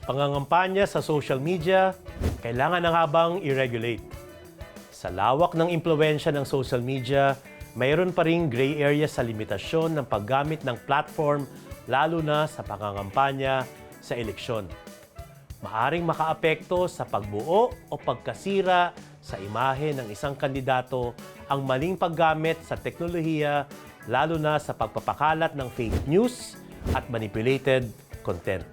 Pangangampanya sa social media, kailangan na nga bang i-regulate? Sa lawak ng impluwensya ng social media, mayroon pa ring gray area sa limitasyon ng paggamit ng platform lalo na sa pangangampanya sa eleksyon. Maaring makaapekto sa pagbuo o pagkasira sa imahe ng isang kandidato ang maling paggamit sa teknolohiya lalo na sa pagpapakalat ng fake news at manipulated content.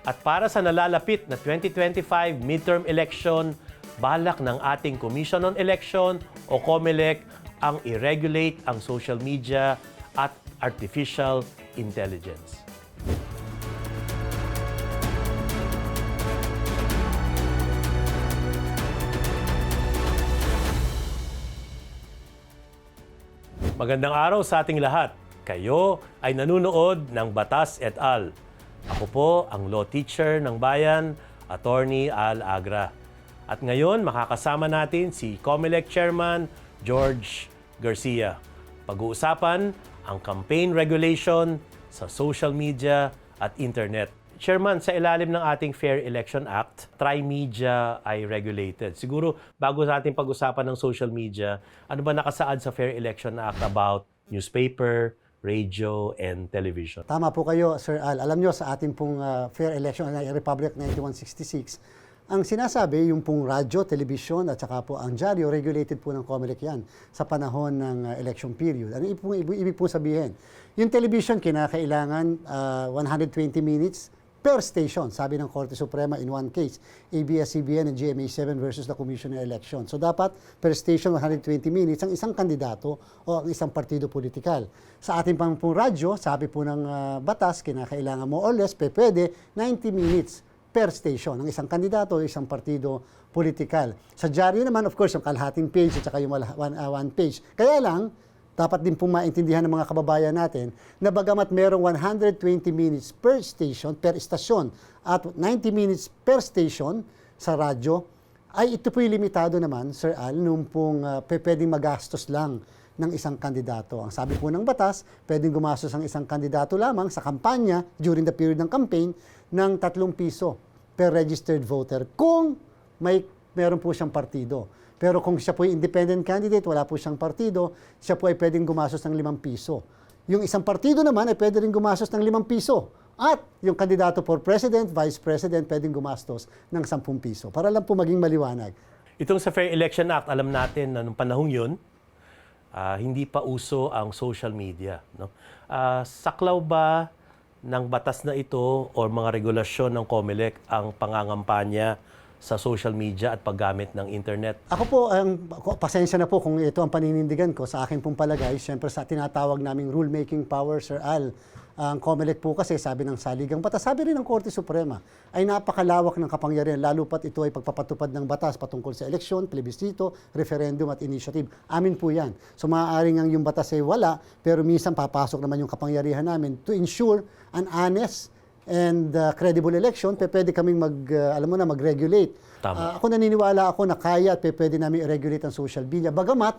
At para sa nalalapit na 2025 midterm election, balak ng ating Commission on Election o COMELEC ang i-regulate ang social media at artificial intelligence. Magandang araw sa ating lahat. Kayo ay nanunood ng Batas et al. Ako po ang law teacher ng bayan, Attorney Al Agra. At ngayon makakasama natin si COMELEC Chairman George Garcia. Pag-uusapan ang campaign regulation sa social media at internet. Chairman, sa ilalim ng ating Fair Election Act, tri-media ay regulated. Siguro, bago sa ating pag-usapan ng social media, ano ba nakasaad sa Fair Election Act about newspaper, radio, and television? Tama po kayo, Sir Al. Alam nyo, sa ating pong Fair Election Republic 9166, ang sinasabi, yung pong radyo, television, at saka po ang dyaryo, regulated po ng COMELEC yan sa panahon ng election period. Ano ibig po sabihin? Yung television, kinakailangan 120 minutes per station, sabi ng Korte Suprema in one case, ABS-CBN and GMA7 versus the Commission on Election. So dapat per station 120 minutes ang isang kandidato o ang isang partido politikal. Sa ating pang radyo, sabi po ng batas, kinakailangan more or less, pwede 90 minutes per station ang isang kandidato o isang partido politikal. Sa dyaryo naman, of course, yung kalahating page at saka yung one page. Kaya lang, dapat din pong maintindihan ng mga kababayan natin na bagamat merong 120 minutes per station, per istasyon, at 90 minutes per station sa radyo, ay ito po'y limitado naman, Sir Al, nung pong pwedeng magastos lang ng isang kandidato. Ang sabi po ng batas, pwedeng gumastos ang isang kandidato lamang sa kampanya during the period ng campaign ng 3 piso per registered voter kung meron po siyang partido. Pero kung siya po ay independent candidate, wala po siyang partido, siya po ay pwedeng gumastos ng 5 piso. Yung isang partido naman ay pwede rin gumastos ng 5 piso. At yung kandidato for president, vice president, pwedeng gumastos ng 10 piso. Para lang po maging maliwanag. Itong sa Fair Election Act, alam natin na nung panahong yun, hindi pa uso ang social media. No? Saklaw ba ng batas na ito o mga regulasyon ng COMELEC ang pangangampanya sa social media at paggamit ng internet? Ako po, pasensya na po kung ito ang paninindigan ko sa akin pong palagay. Siyempre sa tinatawag naming rulemaking power, Sir Al. Ang COMELEC po kasi, sabi ng saligang batas, sabi rin ng Korte Suprema, ay napakalawak ng kapangyarihan, lalo pat ito ay pagpapatupad ng batas patungkol sa eleksyon, plebisito, referendum at initiative. Amin po yan. So maaaring ang yung batas ay wala, pero minsan papasok naman yung kapangyarihan namin to ensure an honest and credible election, pwede kaming mag-regulate. Ako naniniwala ako na kaya at pwede namin i-regulate ang social media. Bagamat,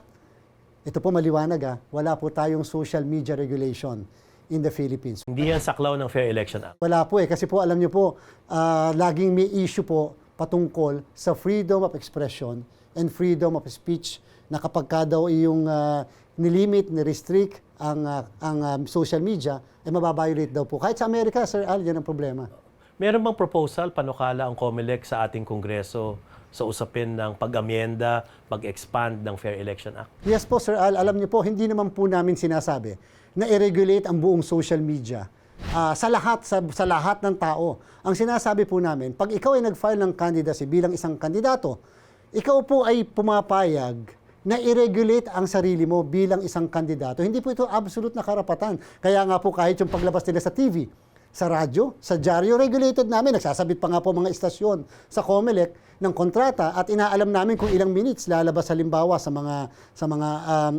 ito po maliwanag wala po tayong social media regulation in the Philippines. Hindi yan saklaw ng Fair Election Act? Wala po kasi po alam niyo po, laging may issue po patungkol sa freedom of expression and freedom of speech na kapag ka daw yung nilimit, ni-restrict ang social media, ay mababiolate daw po. Kahit sa Amerika, Sir Al, yan ang problema. Meron bang proposal, panukala ang COMELEC sa ating Kongreso sa usapin ng pag-amyenda, pag-expand ng Fair Election Act? Yes po, Sir Al. Alam niyo po, hindi naman po namin sinasabi na i-regulate ang buong social media sa lahat ng tao. Ang sinasabi po namin, pag ikaw ay nag-file ng candidacy bilang isang kandidato, ikaw po ay pumapayag na i-regulate ang sarili mo bilang isang kandidato. Hindi po ito absolute na karapatan. Kaya nga po kahit yung paglabas nila sa TV, sa radyo, sa dyaryo, regulated namin. Nagsasabit pa nga po mga istasyon sa COMELEC ng kontrata at inaalam namin kung ilang minutes lalabas halimbawa sa mga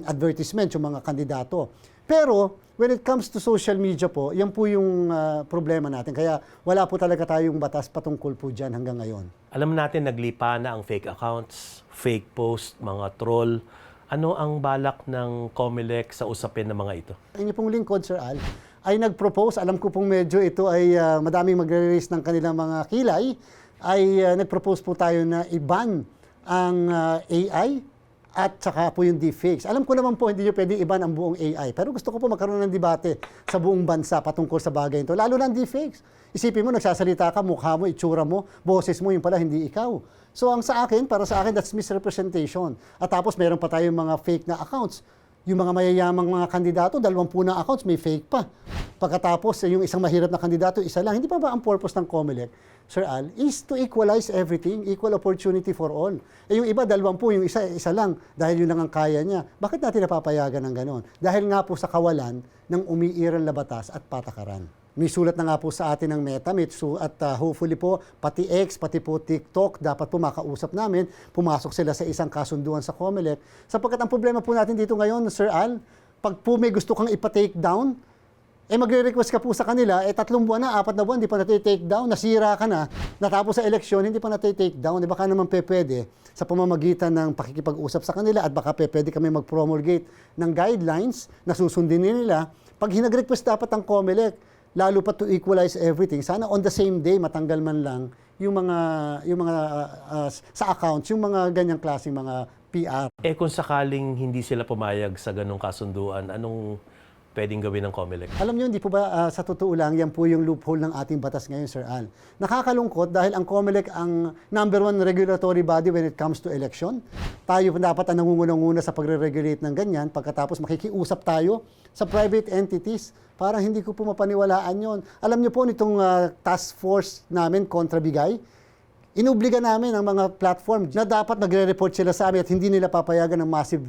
advertisement yung mga kandidato. Pero when it comes to social media po, yan po yung problema natin. Kaya wala po talaga tayong batas patungkol po dyan hanggang ngayon. Alam natin naglipa na ang fake accounts, fake post, mga troll. Ano ang balak ng COMELEC sa usapin ng mga ito? Ang inyong pong lingkod, Sir Al, ay nag-propose, alam ko pong medyo ito ay madaming magre-raise ng kanilang mga kilay, ay nag-propose po tayo na i-ban ang AI at saka po yung deepfakes. Alam ko naman po, hindi nyo pwedeng i-ban ang buong AI. Pero gusto ko po magkaroon ng debate sa buong bansa patungkol sa bagay ito. Lalo na ang deepfakes. Isipin mo, nagsasalita ka, mukha mo, itsura mo, boses mo, yung pala, hindi ikaw. So ang sa akin, para sa akin, that's misrepresentation. At tapos meron pa tayong mga fake na accounts. Yung mga mayayamang mga kandidato, 20 na accounts, may fake pa. Pagkatapos, yung isang mahirap na kandidato, isa lang. Hindi pa ba ang purpose ng COMELEC, Sir Al, is to equalize everything, equal opportunity for all. Yung iba, 20, yung isa lang, dahil yun lang ang kaya niya. Bakit natin napapayagan ng ganon? Dahil nga po sa kawalan ng umiiral na batas at patakaran. May sulat na nga po sa atin ng Meta, at hopefully po, pati X, pati po TikTok, dapat po makausap namin, pumasok sila sa isang kasunduan sa COMELEC. Sapagkat ang problema po natin dito ngayon, Sir Al, pag po may gusto kang ipa-take down, magre-request ka po sa kanila, 3 buwan na, 4 na buwan, hindi pa na-take down, nasira ka na, natapos sa eleksyon, hindi pa na-take down, baka naman pwede sa pamamagitan ng pakikipag-usap sa kanila at baka pwede kami mag-promulgate ng guidelines na susundin nila. Pag hinag-request dapat ang COMELEC, lalo pa to equalize everything, sana on the same day matanggal man lang yung mga sa accounts, yung mga ganyang klaseng mga PR. Kung sakaling hindi sila pumayag sa ganong kasunduan, anong pwedeng gawin ng COMELEC? Alam niyo, hindi po ba sa totoo lang, yan po yung loophole ng ating batas ngayon, Sir Al. Nakakalungkot dahil ang COMELEC ang number 1 regulatory body when it comes to election. Tayo dapat ang nangungunang-una sa pagre-regulate ng ganyan. Pagkatapos makikiusap tayo sa private entities. Parang hindi ko po mapaniwalaan yon. Alam niyo po, nitong task force namin kontra bigay, inubliga namin ang mga platform na dapat magre-report sila sa amin at hindi nila papayagan ng massive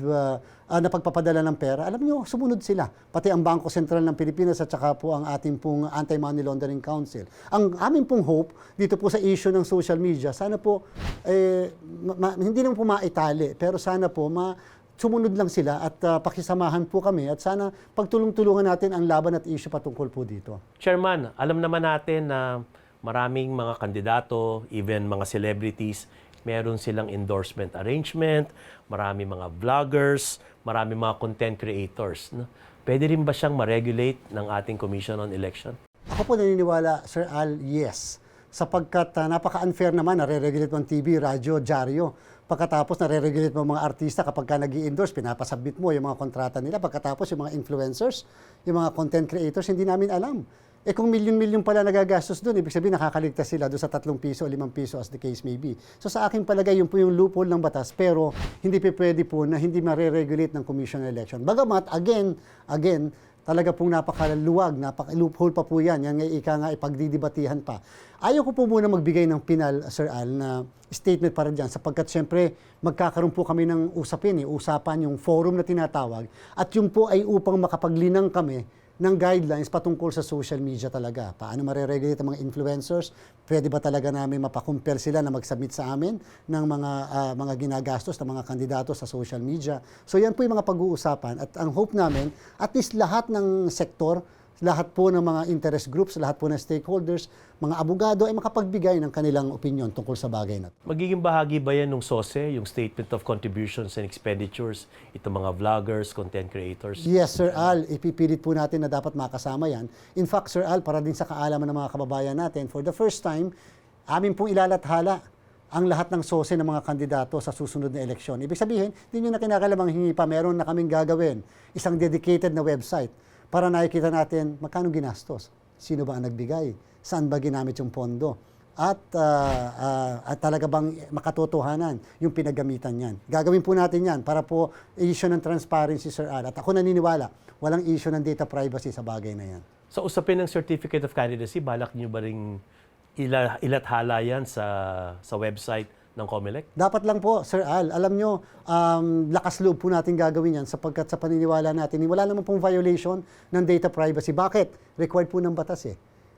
na pagpapadala ng pera. Alam niyo, sumunod sila. Pati ang Bangko Sentral ng Pilipinas at saka po ang ating pong Anti-Money Laundering Council. Ang aming pong hope dito po sa issue ng social media, sana po, hindi naman po maitali, pero sana po sumunod lang sila at pakisamahan po kami at sana pagtulong-tulungan natin ang laban at issue patungkol po dito. Chairman, alam naman natin na maraming mga kandidato, even mga celebrities, meron silang endorsement arrangement, marami mga vloggers, marami mga content creators. No? Pwede rin ba siyang ma-regulate ng ating Commission on Election? Ako po naniniwala, Sir Al, yes. Sapagkat napaka-unfair naman, nare-regulate mo ang TV, radyo, dyaryo. Pagkatapos nare-regulate mo mga artista kapag ka nag-i-endorse, pinapasubmit mo yung mga kontrata nila. Pagkatapos yung mga influencers, yung mga content creators, hindi namin alam. Kung milyon-milyon pala nagagastos doon, ibig sabihin nakakaligtas sila doon sa 3 piso o 5 piso as the case may be. So sa aking palagay, yun po yung loophole ng batas, pero hindi pwede po na hindi mare-regulate ng Commission on Election. Bagamat, again, talaga pong napakaluwag, napaka-loophole pa po yan. Yan nga ipagdidibatihan pa. Ayaw ko po muna magbigay ng pinal, Sir Al, na statement para dyan sapagkat siyempre magkakaroon po kami ng usapan, yung forum na tinatawag at yung po ay upang makapaglinang kami ng guidelines patungkol sa social media talaga. Paano mare-regulate ang mga influencers? Pwede ba talaga namin mapakumpel sila na mag-submit sa amin ng mga ginagastos ng mga kandidato sa social media? So yan po yung mga pag-uusapan at ang hope namin, at least lahat ng sektor, lahat po ng mga interest groups, lahat po ng stakeholders, mga abogado ay makapagbigay ng kanilang opinion tungkol sa bagay na ito. Magiging bahagi ba yan ng SOSE, yung Statement of Contributions and Expenditures, itong mga vloggers, content creators? Yes, Sir Al, ipipilit po natin na dapat makasama yan. In fact, Sir Al, para din sa kaalaman ng mga kababayan natin, for the first time, amin pong ilalathala ang lahat ng SOSE ng mga kandidato sa susunod na eleksyon. Ibig sabihin, hindi nyo na kinakalamang hingi pa, meron na kaming gagawin, isang dedicated na website para nakikita natin magkano ginastos, sino ba ang nagbigay, saan ba ginamit yung pondo, at talaga bang makatotohanan yung pinagamitan niyan. Gagawin po natin yan para po issue ng transparency, Sir Al. At ako naniniwala, walang issue ng data privacy sa bagay na yan. Sa usapin ng Certificate of Candidacy, balak niyo ba ring ilathala yan sa website ng COMELEC? Dapat lang po, Sir Al. Alam nyo, lakas loob po natin gagawin yan sapagkat sa paniniwala natin, wala naman pong violation ng data privacy. Bakit? Required po ng batas eh.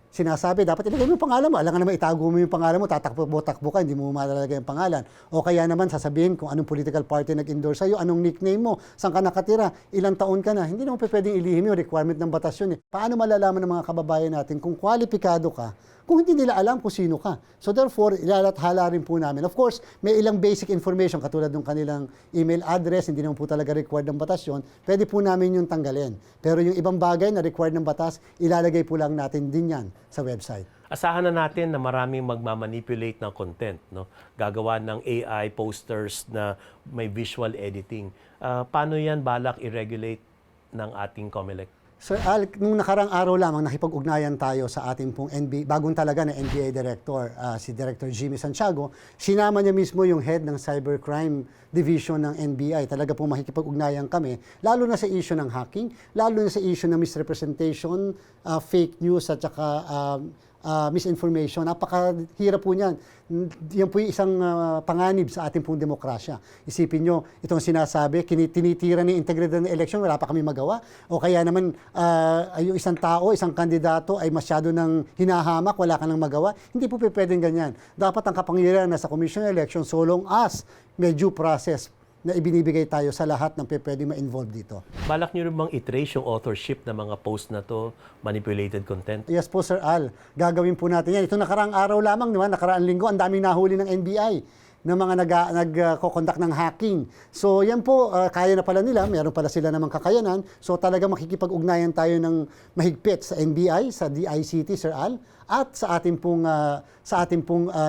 sinasabi, dapat ilagay mo yung pangalan mo. Alam nga naman, itago mo yung pangalan mo, tatakbo ka, hindi mo malalagay yung pangalan. O kaya naman, sasabihin kung anong political party nag-endorse sa'yo, anong nickname mo, saan ka nakatira, ilang taon ka na. Hindi naman pwedeng ilihim yung requirement ng batas yun. Paano malalaman ng mga kababayan natin kung kwalipikado ka, kung hindi nila alam kung sino ka? So therefore, ilalathala rin po namin. Of course, may ilang basic information, katulad ng kanilang email address, hindi naman po talaga required ng batas yun, pwede po namin yung tanggalin. Pero yung ibang bagay na required ng batas, ilalagay po lang natin din yan sa website. Asahan na natin na maraming magmamanipulate ng content, no? Gagawa ng AI posters na may visual editing. Paano yan balak i-regulate ng ating COMELEC? Sir Al, nung nakarang araw lamang nakipag-ugnayan tayo sa ating pong bagong talaga na NBA Director, si Director Jimmy Santiago. Sinama niya mismo yung head ng Cybercrime Division ng NBI. Talaga pong makikipag-ugnayan kami, lalo na sa issue ng hacking, lalo na sa issue ng misrepresentation, fake news at saka misinformation. Napakahirap po niyan. Yan po yung isang panganib sa ating pong demokrasya. Isipin nyo, itong sinasabi, tinitira ni integridad ng eleksyon, wala pa kami magawa. O kaya naman, yung isang tao, isang kandidato ay masyado ng hinahamak, wala ka nang magawa. Hindi po pwedeng ganyan. Dapat ang kapangyarihan na sa Commission on Election, so long as may due process na ibinibigay tayo sa lahat ng pwedeng ma-involve dito. Balak nyo rin bang i-trace yung authorship ng mga post na to, manipulated content? Yes po, Sir Al. Gagawin po natin yan. Ito nakaraang araw lamang, diba? Nakaraang linggo, ang daming nahuli ng NBI ng mga nag-conduct ng hacking. So yan po, kaya na pala nila, meron pala sila namang kakayanan. So talaga makikipag-ugnayan tayo ng mahigpit sa NBI, sa DICT, Sir Al, at sa ating pong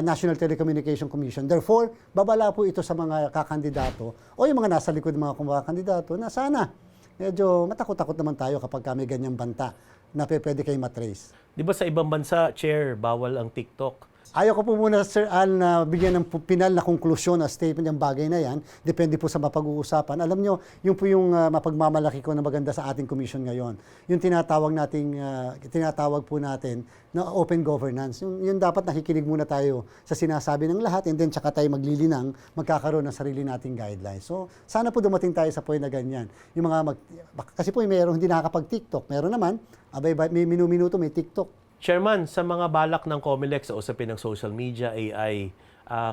National Telecommunication Commission. Therefore, babala po ito sa mga kakandidato o yung mga nasa likod ng mga kandidato na sana medyo matakot-takot naman tayo kapag kami ganyang banta na pwede kayo matrace. Di ba sa ibang bansa, Chair, bawal ang TikTok? Ayaw ko po muna, Sir Al, na bigyan ng pinal na konklusyon na statement yung bagay na yan. Depende po sa mapag-uusapan. Alam nyo, yun po yung mapagmamalaki ko na maganda sa ating commission ngayon. Yung tinatawag po natin na open governance. Yung dapat nakikinig muna tayo sa sinasabi ng lahat and then tsaka tayo maglilinang, magkakaroon ng sarili nating guidelines. So, sana po dumating tayo sa point na ganyan. Yung kasi po mayroong hindi nakakapag-TikTok. Meron naman, may minuto may TikTok. Chairman, sa mga balak ng COMELEC sa usapin ng social media, AI,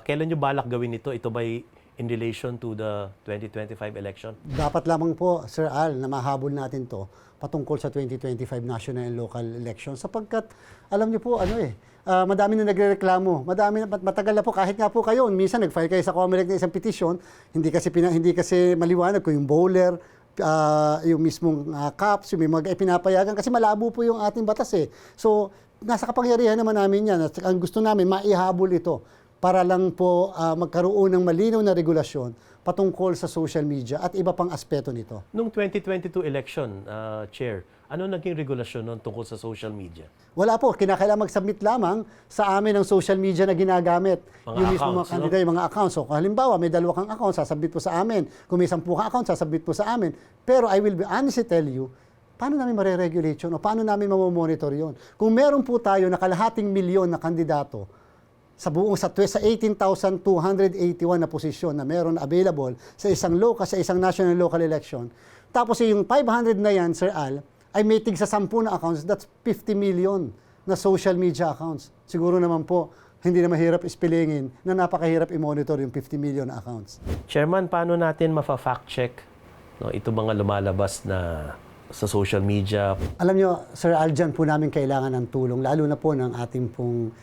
kailan nyo balak gawin ito? Ito ba'y in relation to the 2025 election? Dapat lamang po, Sir Al, na mahabol natin to patungkol sa 2025 national and local elections. Sapagkat, alam niyo po, madami na nagrereklamo. Matagal na po, kahit nga po kayo, minsan nag-file kayo sa COMELEC ng isang petition, hindi kasi maliwanag kung yung bowler, yung mismong caps, yung may pinapayagan kasi malabo po yung ating batas eh. So, nasa kapangyarihan naman namin yan. At ang gusto namin, maihabol ito para lang po magkaroon ng malinaw na regulasyon patungkol sa social media at iba pang aspeto nito. Nung 2022 election, Chair, ano naging regulasyon nun tungkol sa social media? Wala po. Kinakailangan mag-submit lamang sa amin ng social media na ginagamit. Yung mismo mga kandidato, yung mga accounts. So, halimbawa, may 2 kang account, sasabit po sa amin. Kung may 10 kang account, sasabit po sa amin. Pero I will be honestly tell you, paano namin mare-regulate yun o paano namin mamomonitor yun? Kung meron po tayo na kalahating milyon na kandidato sa 18,281 na posisyon na meron available sa isang national and local election, tapos yung 500 na yan, Sir Al, ay may tig sa 10 na accounts, that's 50 million na social media accounts. Siguro naman po, hindi na mahirap ispilingin na napakahirap i-monitor yung 50 million na accounts. Chairman, paano natin ma-fact check ito mga lumalabas na sa social media? Alam nyo, Sir Al, dyan po namin kailangan ng tulong, lalo na po ng ating pong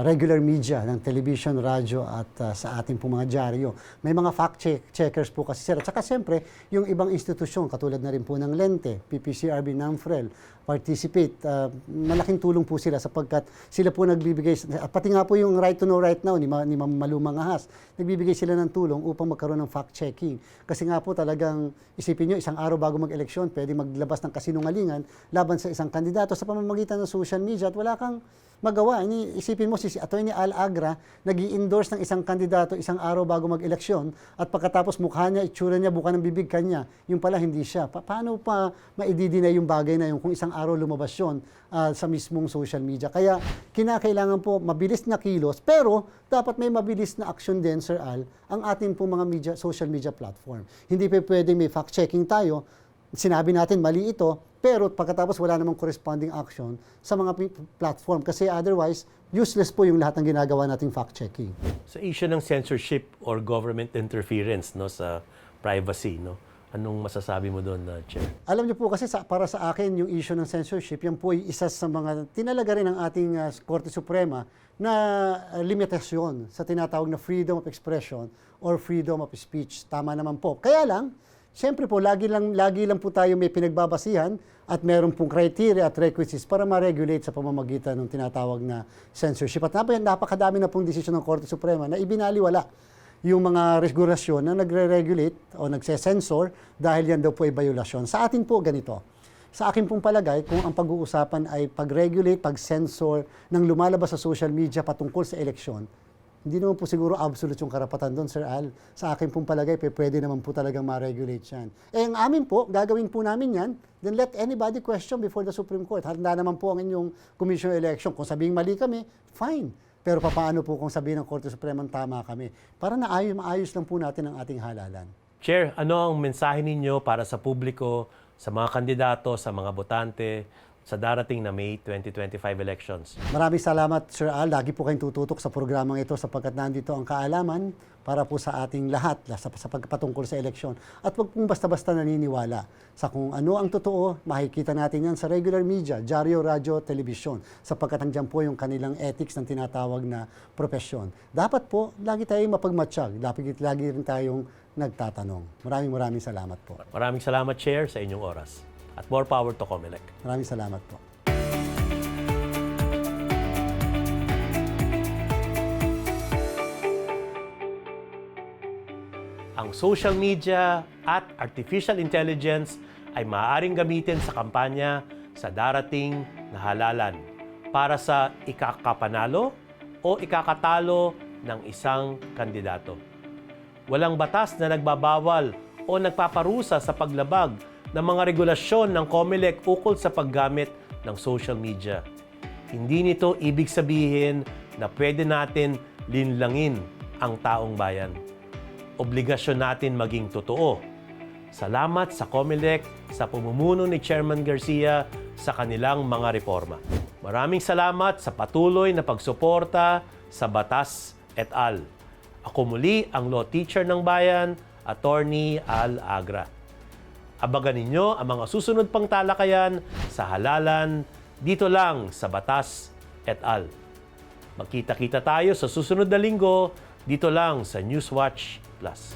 regular media, ng television, radyo at sa ating pong mga dyaryo. May mga fact-checkers po kasi sir. At saka siyempre, yung ibang institusyon, katulad na rin po ng Lente, PPCRB, NAMFREL, Participate. Malaking tulong po sila sapagkat sila po nagbibigay, pati nga po yung Right to Know Right Now ni Ma'am Malumang Ahas, nagbibigay sila ng tulong upang magkaroon ng fact-checking. Kasi nga po talagang, isipin nyo, isang araw bago mag-eleksyon, pwede maglabas ng kasinungalingan laban sa isang kandidato sa pamamagitan ng social media at wala kang magawa. Isipin mo, si Atty. Al Agra, nag-i-endorse ng isang kandidato isang araw bago mag-eleksyon at pagkatapos mukha niya, itsura niya, buka ng bibig kanya. Yung pala hindi siya. Paano pa maididinay yung bagay na yung kung isang araw lumabas yun sa mismong social media? Kaya kinakailangan po mabilis na kilos, pero dapat may mabilis na action din, Sir Al, ang ating po mga social media platform. Hindi pa pwedeng may fact-checking tayo, sinabi natin mali ito, pero pagkatapos wala namang corresponding action sa mga platform kasi otherwise, useless po yung lahat ng ginagawa nating fact-checking. Sa issue ng censorship or government interference no sa privacy, no? Anong masasabi mo doon, Chair? Alam niyo po kasi para sa akin yung issue ng censorship, yan po ay isa sa mga tinalaga rin ng ating Korte Suprema na limitasyon sa tinatawag na freedom of expression or freedom of speech. Tama naman po. Kaya lang, siyempre po, lagi lang po tayo may pinagbabasihan at meron pong criteria at requisites para ma-regulate sa pamamagitan ng tinatawag na censorship. At napakadami na pong desisyon ng Korte Suprema na ibinaliwala yung mga regulasyon na nagre-regulate o nagse-censor dahil yan daw po ay violasyon. Sa atin po ganito. Sa akin pong palagay, kung ang pag-uusapan ay pag-regulate, pag-censor ng lumalabas sa social media patungkol sa eleksyon, hindi naman po siguro absolute yung karapatan doon, Sir Al. Sa akin pong palagay, pwede naman po talagang ma-regulate yan. Eh, ang amin po, gagawin po namin yan, then let anybody question before the Supreme Court. Handa naman po ang inyong Commission on Election. Kung sabihing mali kami, fine. Pero paano po kung sabihin ng Korte Suprema tama kami? Para maayos lang po natin ang ating halalan. Chair, ano ang mensahe ninyo para sa publiko, sa mga kandidato, sa mga botante, sa darating na May 2025 elections? Maraming salamat, Sir Al. Lagi po kayong tututok sa programang ito sapagkat nandito ang kaalaman para po sa ating lahat sa pagpatungkol sa eleksyon. At huwag pong basta-basta naniniwala sa kung ano ang totoo, makikita natin yan sa regular media, dyaryo, radyo, telebisyon, sapagkat andyan po yung kanilang ethics ng tinatawag na profesyon. Dapat po, lagi tayong mapagmatsyag, lagi rin tayong nagtatanong. Maraming salamat po. Maraming salamat, Chair, sa inyong oras. At more power to COMELEC. Maraming salamat po. Ang social media at artificial intelligence ay maaaring gamitin sa kampanya sa darating na halalan para sa ikakapanalo o ikakatalo ng isang kandidato. Walang batas na nagbabawal o nagpaparusa sa paglabag ng mga regulasyon ng COMELEC ukol sa paggamit ng social media. Hindi nito ibig sabihin na pwede natin linlangin ang taong bayan. Obligasyon natin maging totoo. Salamat sa COMELEC sa pamumuno ni Chairman Garcia sa kanilang mga reforma. Maraming salamat sa patuloy na pagsuporta sa Batas et al. Ako muli ang law teacher ng bayan, Attorney Al Agra. Abagan ninyo ang mga susunod pang talakayan sa halalan dito lang sa Batas et al. Magkita-kita tayo sa susunod na linggo dito lang sa Newswatch Plus.